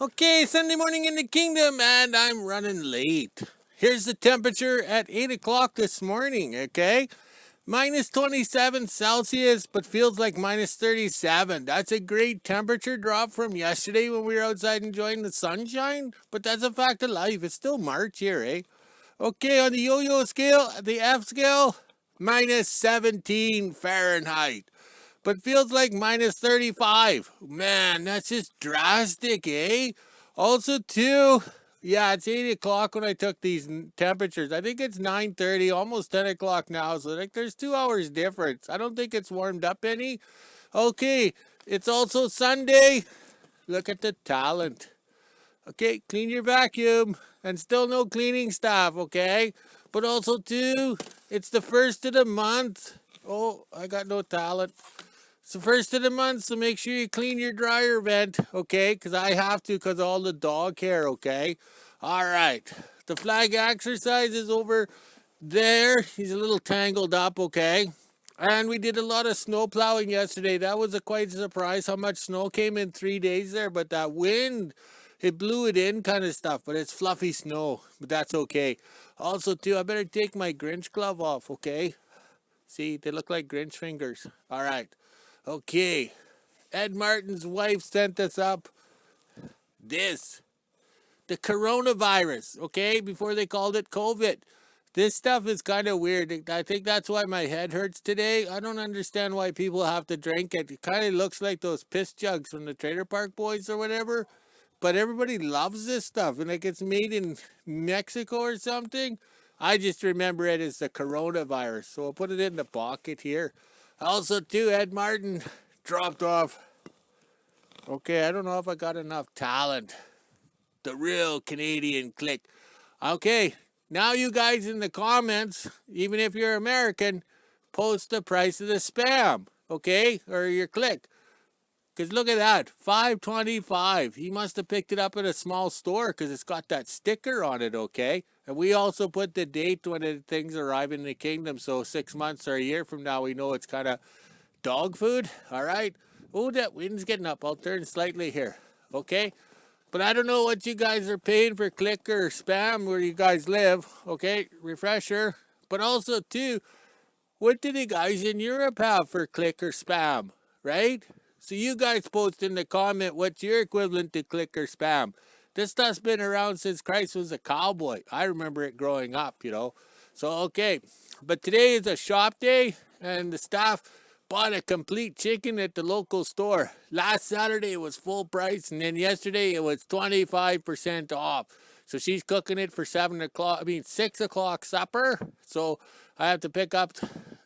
Okay, Sunday morning in the kingdom, and I'm running late. Here's the temperature at 8 o'clock this morning, okay? Minus 27 Celsius, but feels like minus 37. That's a great temperature drop from yesterday when we were outside enjoying the sunshine, but that's a fact of life. It's still March here, eh? Okay, on the yo-yo scale, the F scale, minus 17 Fahrenheit, but feels like minus 35. Man, that's just drastic, eh? Also, too, yeah, it's 8 o'clock when I took these temperatures. I think it's 9:30, almost 10 o'clock now, so like there's 2 hours difference. I don't think it's warmed up any. Okay, it's also Sunday. Look at the talent. Okay, clean your vacuum. And still no cleaning staff, okay? But also, too, it's the first of the month. Oh, I got no talent. It's the first of the month, so make sure you clean your dryer vent, okay? Because I have to because of all the dog hair, okay? All right. The flag exercise is over there. He's a little tangled up, okay? And we did a lot of snow plowing yesterday. That was a quite surprise how much snow came in 3 days there, but that wind, it blew it in kind of stuff, but it's fluffy snow, but that's okay. Also, too, I better take my Grinch glove off, okay? See, they look like Grinch fingers. All right. Okay. Ed Martin's wife sent us up this. The coronavirus, okay? Before they called it COVID. This stuff is kind of weird. I think that's why my head hurts today. I don't understand why people have to drink it. It kind of looks like those piss jugs from the Trailer Park Boys or whatever. But everybody loves this stuff. And like it's made in Mexico or something. I just remember it as the coronavirus. So I'll put it in the pocket here. Also, too, Ed Martin dropped off. Okay, I don't know if I got enough talent. The real Canadian click. Okay, now you guys in the comments, even if you're American, post the price of the spam, okay, or your click. Because look at that, 5.25. He must have picked it up at a small store because it's got that sticker on it, okay? And we also put the date when the things arrive in the kingdom, so 6 months or a year from now, we know it's kind of dog food, all right? Oh, that wind's getting up. I'll turn slightly here, okay? But I don't know what you guys are paying for click or spam where you guys live. Okay, refresher. But also, too, what do the guys in Europe have for click or spam, right? So you guys post in the comment what's your equivalent to click or spam. This stuff's been around since Christ was a cowboy. I remember it growing up. So, okay. But today is a shop day, and the staff bought a complete chicken at the local store. Last Saturday it was full price, and then yesterday it was 25% off. So she's cooking it for 6 o'clock supper. So I have to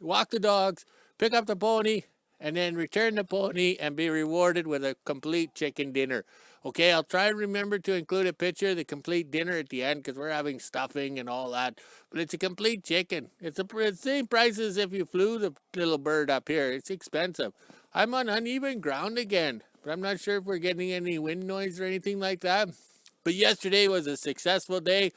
walk the dogs, pick up the pony, and then return the pony and be rewarded with a complete chicken dinner. Okay, I'll try and remember to include a picture of the complete dinner at the end because we're having stuffing and all that. But it's a complete chicken. It's the same price as if you flew the little bird up here. It's expensive. I'm on uneven ground again, but I'm not sure if we're getting any wind noise or anything like that. But yesterday was a successful day,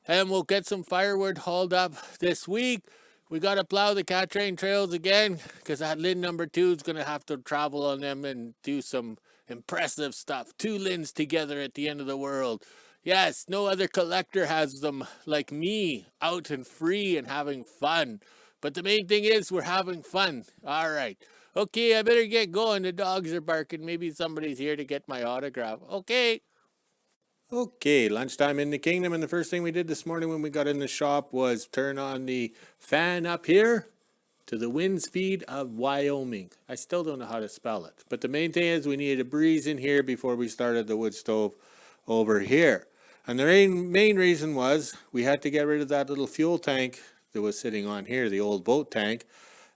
and we'll get some firewood hauled up this week. We got to plow the cat train trails again because that Linn number 2 is going to have to travel on them and do some impressive stuff. 2 Linns together at the end of the world. Yes, no other collector has them like me, out and free and having fun. But the main thing is we're having fun. All right. Okay, I better get going. The dogs are barking. Maybe somebody's here to get my autograph. Okay. Okay, lunchtime in the kingdom, and the first thing we did this morning when we got in the shop was turn on the fan up here to the wind speed of Wyoming. I still don't know how to spell it, but the main thing is we needed a breeze in here before we started the wood stove over here. And the main reason was we had to get rid of that little fuel tank that was sitting on here, the old boat tank,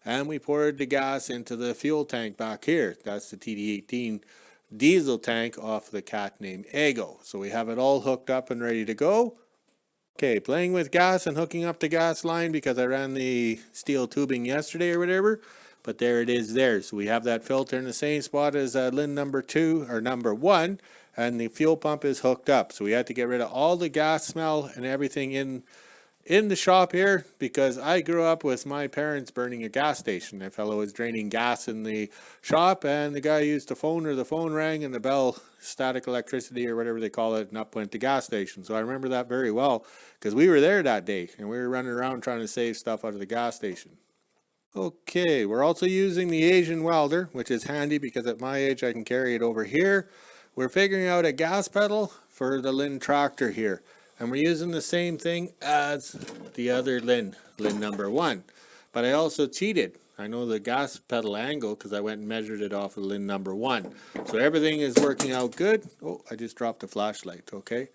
and we poured the gas into the fuel tank back here. That's the TD18 diesel tank off the cat named Ego. So we have it all hooked up and ready to go. Okay, playing with gas and hooking up the gas line because I ran the steel tubing yesterday or whatever. But there it is there. So we have that filter in the same spot as Linn number 2 or number 1. And the fuel pump is hooked up. So we had to get rid of all the gas smell and everything in in the shop here because I grew up with my parents burning a gas station. A fellow was draining gas in the shop, and the guy used the phone, or the phone rang, and the bell, static electricity or whatever they call it, and up went the gas station. So I remember that very well because we were there that day and we were running around trying to save stuff out of the gas station. Okay, we're also using the Asian welder, which is handy because at my age I can carry it over here. We're figuring out a gas pedal for the Linn Tractor here. And we're using the same thing as the other Linn number 1. But I also cheated. I know the gas pedal angle because I went and measured it off of Linn number 1. So everything is working out good. Oh, I just dropped a flashlight, okay.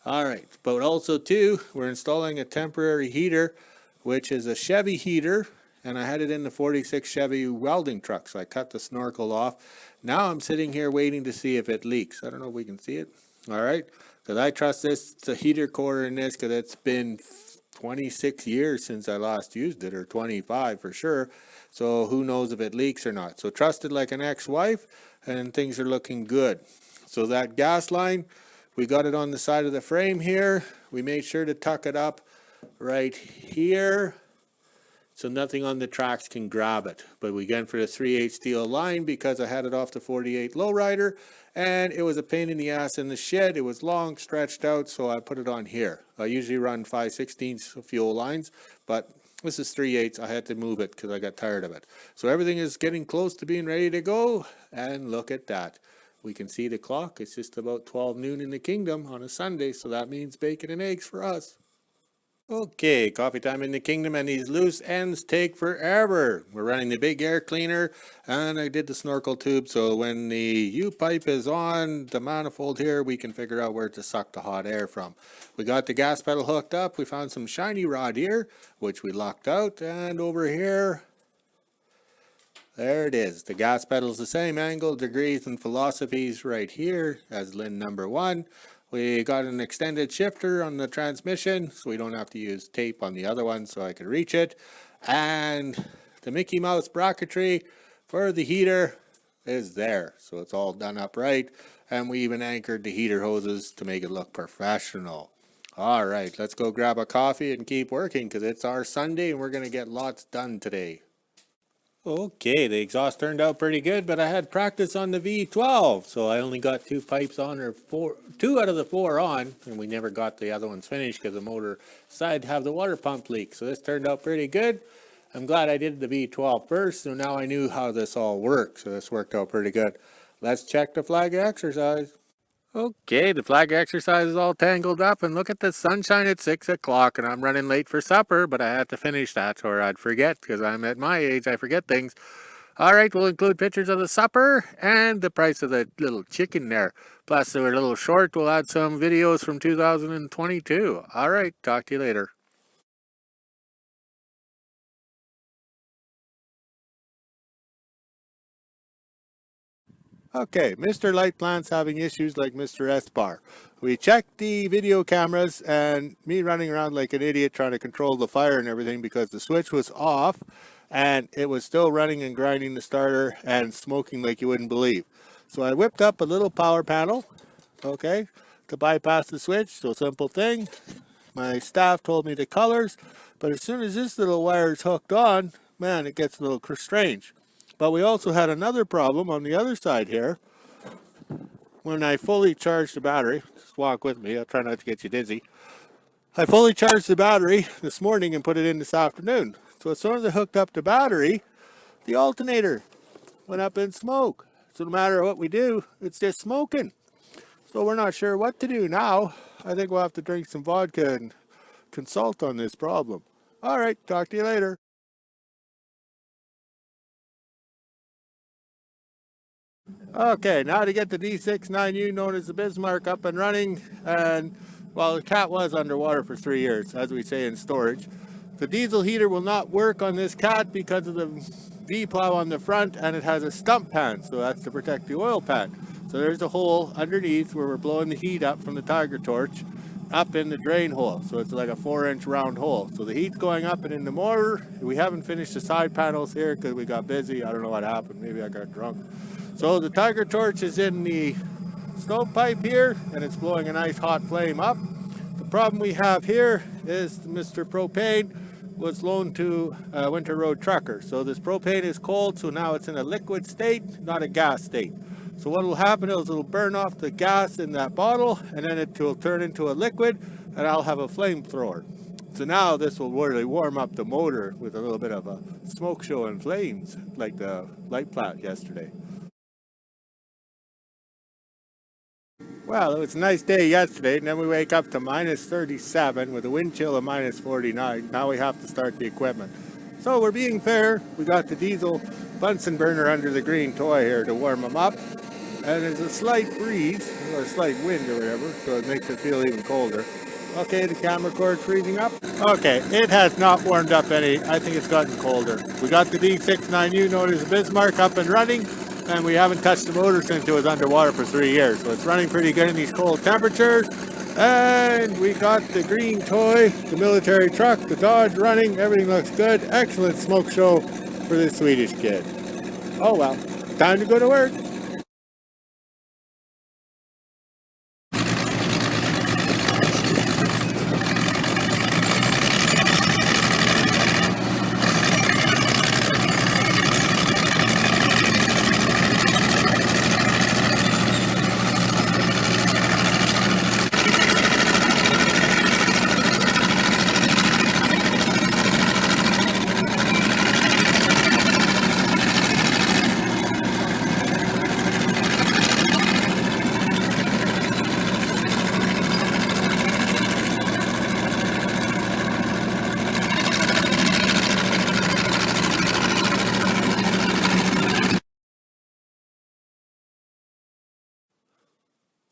Alright, but also too, we're installing a temporary heater, which is a Chevy heater, and I had it in the 46 Chevy welding truck, so I cut the snorkel off. Now I'm sitting here waiting to see if it leaks. I don't know if we can see it. Alright, because I trust this, the heater core in this, because it's been 26 years since I last used it, or 25 for sure. So who knows if it leaks or not. So trusted like an ex-wife, and things are looking good. So that gas line, we got it on the side of the frame here. We made sure to tuck it up right here so nothing on the tracks can grab it. But we went for the 3/8 steel line because I had it off the 48 lowrider, and it was a pain in the ass in the shed. It was long, stretched out, so I put it on here. I usually run 5/16 fuel lines, but this is 3/8. I had to move it because I got tired of it. So everything is getting close to being ready to go, and look at that. We can see the clock. It's just about 12 noon in the kingdom on a Sunday, so that means bacon and eggs for us. Okay, coffee time in the kingdom, and these loose ends take forever. We're running the big air cleaner, and I did the snorkel tube, so when the U-pipe is on the manifold here, we can figure out where to suck the hot air from. We got the gas pedal hooked up. We found some shiny rod here, which we locked out, and over here, there it is. The gas pedal's the same angle, degrees, and philosophies right here as Linn number 1. We got an extended shifter on the transmission, so we don't have to use tape on the other one so I could reach it. And the Mickey Mouse bracketry for the heater is there, so it's all done up right. And we even anchored the heater hoses to make it look professional. All right, let's go grab a coffee and keep working because it's our Sunday and we're going to get lots done today. Okay, the exhaust turned out pretty good, but I had practice on the V12, so I only got 2 pipes on, or 2 out of the 4 on, and we never got the other ones finished because the motor decided to have the water pump leak. So this turned out pretty good. I'm glad I did the V12 first, so now I knew how this all works, so this worked out pretty good. Let's check the flag exercise. Okay, the flag exercise is all tangled up, and look at the sunshine at 6 o'clock, and I'm running late for supper, but I had to finish that or I'd forget, because I'm at my age, I forget things. All right, we'll include pictures of the supper and the price of the little chicken there. Plus, we're a little short, we'll add some videos from 2022. All right, talk to you later. Okay, Mr. Light Plant's having issues like Mr. S-Bar. We checked the video cameras and me running around like an idiot trying to control the fire and everything because the switch was off and it was still running and grinding the starter and smoking like you wouldn't believe. So I whipped up a little power panel, okay, to bypass the switch. So simple thing. My staff told me the colors, but as soon as this little wire is hooked on, man, it gets a little strange. But we also had another problem on the other side here. When I fully charged the battery, just walk with me, I'll try not to get you dizzy. I fully charged the battery this morning and put it in this afternoon. So as soon as I hooked up the battery, the alternator went up in smoke. So no matter what we do, it's just smoking. So we're not sure what to do now. I think we'll have to drink some vodka and consult on this problem. All right, talk to you later. Okay, now to get the D69U, known as the Bismarck, up and running, and well, the cat was underwater for 3 years, as we say in storage. The diesel heater will not work on this cat because of the V-plow on the front, and it has a stump pan, so that's to protect the oil pan. So there's a hole underneath where we're blowing the heat up from the Tiger torch up in the drain hole, so it's like a 4-inch round hole. So the heat's going up and in the motor. We haven't finished the side panels here because we got busy. I don't know what happened, maybe I got drunk. So the Tiger torch is in the stovepipe here, and it's blowing a nice hot flame up. The problem we have here is Mr. Propane was loaned to a winter road trucker. So this propane is cold, so now it's in a liquid state, not a gas state. So what will happen is it'll burn off the gas in that bottle, and then it will turn into a liquid, and I'll have a flamethrower. So now this will really warm up the motor with a little bit of a smoke show and flames, like the light plant yesterday. Well, it was a nice day yesterday, and then we wake up to minus 37 with a wind chill of minus 49. Now we have to start the equipment. So we're being fair. We got the diesel Bunsen burner under the green toy here to warm them up. And there's a slight breeze, or a slight wind or whatever, so it makes it feel even colder. Okay, the camera cord's freezing up. Okay, it has not warmed up any. I think it's gotten colder. We got the D69U known as Bismarck up and running, and we haven't touched the motor since it was underwater for 3 years. So it's running pretty good in these cold temperatures. And we got the green toy, the military truck, the Dodge running. Everything looks good. Excellent smoke show for this Swedish kid. Oh well, time to go to work.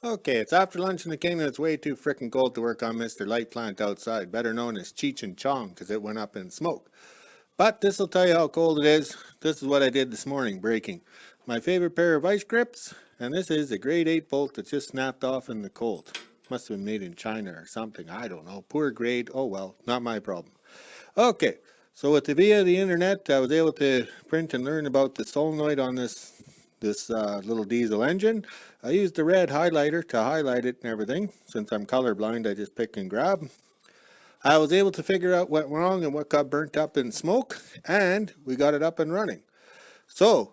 Okay, it's after lunch in the kingdom. It's way too frickin' cold to work on Mr. Light Plant outside, better known as Cheech and Chong, because it went up in smoke. But this will tell you how cold it is. This is what I did this morning, breaking my favorite pair of vice grips, and this is a grade 8 bolt that just snapped off in the cold. Must have been made in China or something, I don't know. Poor grade, oh well, not my problem. Okay, so with the via the internet, I was able to print and learn about the solenoid on this little diesel engine. I used the red highlighter to highlight it and everything. Since I'm colorblind, I just pick and grab. I was able to figure out what went wrong and what got burnt up in smoke, and we got it up and running. So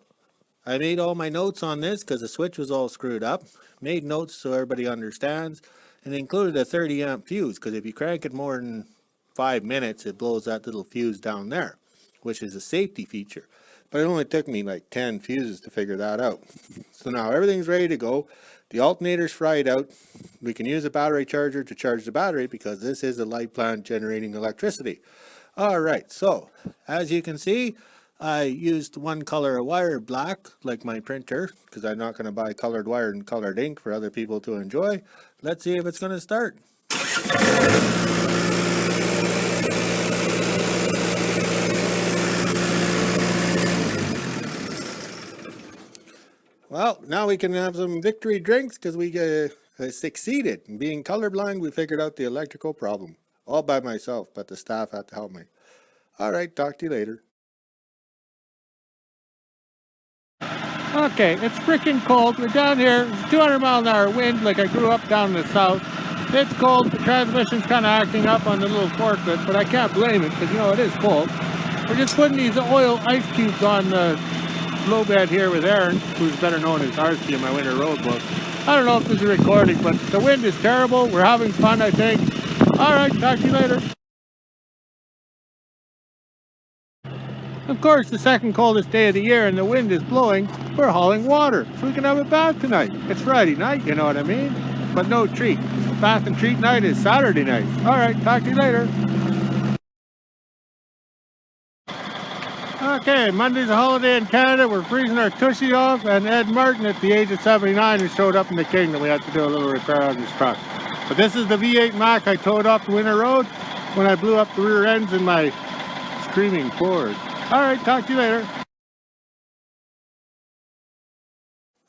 I made all my notes on this because the switch was all screwed up. Made notes so everybody understands, and included a 30 amp fuse, because if you crank it more than 5 minutes, it blows that little fuse down there, which is a safety feature. But it only took me like 10 fuses to figure that out. So now everything's ready to go. The alternator's fried out. We can use a battery charger to charge the battery because this is a light plant generating electricity. Alright, so as you can see, I used one color of wire, black, like my printer, because I'm not going to buy colored wire and colored ink for other people to enjoy. Let's see if it's going to start. Well, now we can have some victory drinks because we succeeded. In being colorblind, we figured out the electrical problem. All by myself, but the staff had to help me. Alright, talk to you later. Okay, it's freaking cold. We're down here. It's 200-mile-an-hour wind like I grew up down in the south. It's cold. The transmission's kind of acting up on the little forklift, but I can't blame it because, you know, it is cold. We're just putting these oil ice cubes on the flow bed here with Aaron, who's better known as Arsky in my winter road book. I don't know if this is recording, but the wind is terrible. We're having fun, I think. Alright, talk to you later. Of course, the second coldest day of the year and the wind is blowing, we're hauling water so we can have a bath tonight. It's Friday night, you know what I mean? But no treat. Bath and treat night is Saturday night. Alright, talk to you later. Okay, Monday's a holiday in Canada. We're freezing our tushy off, and Ed Martin at the age of 79 has showed up in the kingdom. We had to do a little repair on his truck. But this is the V8 Mack I towed off the winter road when I blew up the rear ends in my screaming Ford. Alright, talk to you later.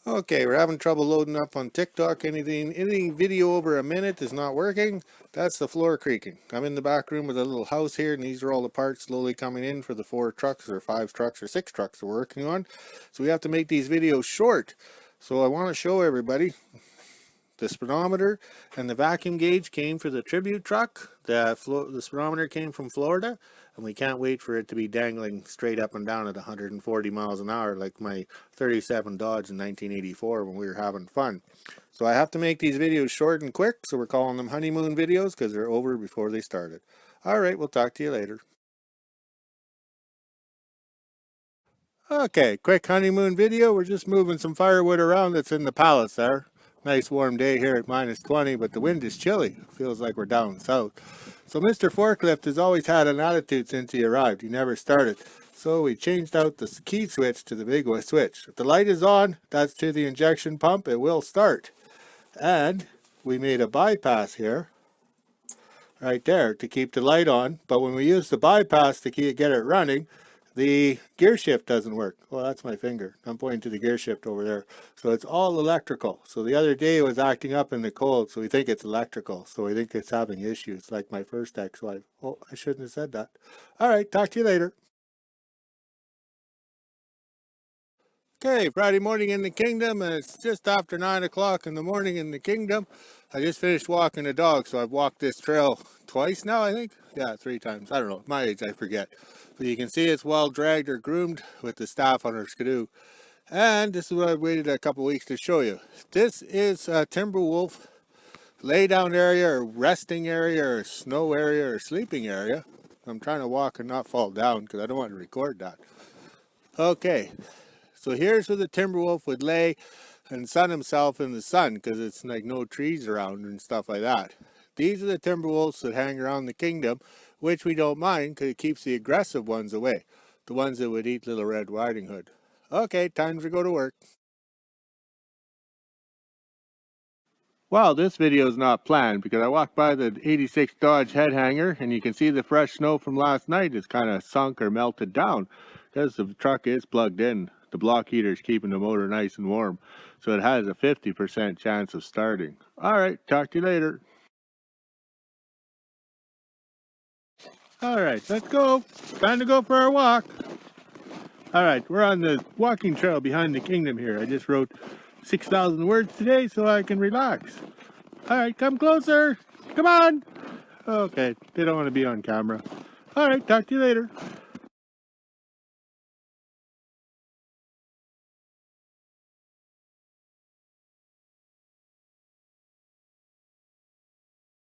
Okay, we're having trouble loading up on TikTok. Anything video over a minute is not working. That's the floor creaking. I'm in the back room with a little house here, and these are all the parts slowly coming in for the 4 trucks or 5 trucks or 6 trucks we're working on. So we have to make these videos short. So I want to show everybody The speedometer and the vacuum gauge came for the tribute truck. The speedometer came from Florida, and we can't wait for it to be dangling straight up and down at 140 miles an hour like my 37 Dodge in 1984 when we were having fun. So I have to make these videos short and quick, so we're calling them honeymoon videos because they're over before they started. All right, we'll talk to you later. Okay, quick honeymoon video. We're just moving some firewood around that's in the pallets there. Nice warm day here at -20, but the wind is chilly. Feels like we're down south. So Mr. Forklift has always had an attitude since he arrived. He never started. So we changed out the key switch to the big switch. If the light is on, that's to the injection pump. It will start. And we made a bypass here, right there, to keep the light on. But when we use the bypass to get it running, the gear shift doesn't work. Well, that's my finger. I'm pointing to the gear shift over there. So it's all electrical. So the other day it was acting up in the cold, so we think it's electrical. So we think it's having issues, like my first ex-wife. Oh, I shouldn't have said that. All right, talk to you later. Okay, Friday morning in the kingdom, and it's just after 9 o'clock in the morning in the kingdom. I just finished walking the dog, so I've walked this trail twice now, I think. Yeah, 3 times. I don't know. At my age, I forget. But you can see it's well dragged or groomed with the staff on her skidoo. And this is what I've waited a couple weeks to show you. This is a Timberwolf lay down area or resting area or snow area or sleeping area. I'm trying to walk and not fall down because I don't want to record that. Okay. So here's where the Timberwolf would lay and sun himself in the sun because it's like no trees around and stuff like that. These are the Timberwolves that hang around the kingdom, which we don't mind because it keeps the aggressive ones away, the ones that would eat Little Red Riding Hood. Okay, time to go to work. Well, this video is not planned because I walked by the 86 Dodge head hanger and you can see the fresh snow from last night is kind of sunk or melted down because the truck is plugged in. The block heater is keeping the motor nice and warm, so it has a 50% chance of starting. All right, talk to you later. All right, let's go. Time to go for our walk. All right, we're on the walking trail behind the kingdom here. I just wrote 6,000 words today so I can relax. All right, come closer. Come on. Okay, they don't want to be on camera. All right, talk to you later.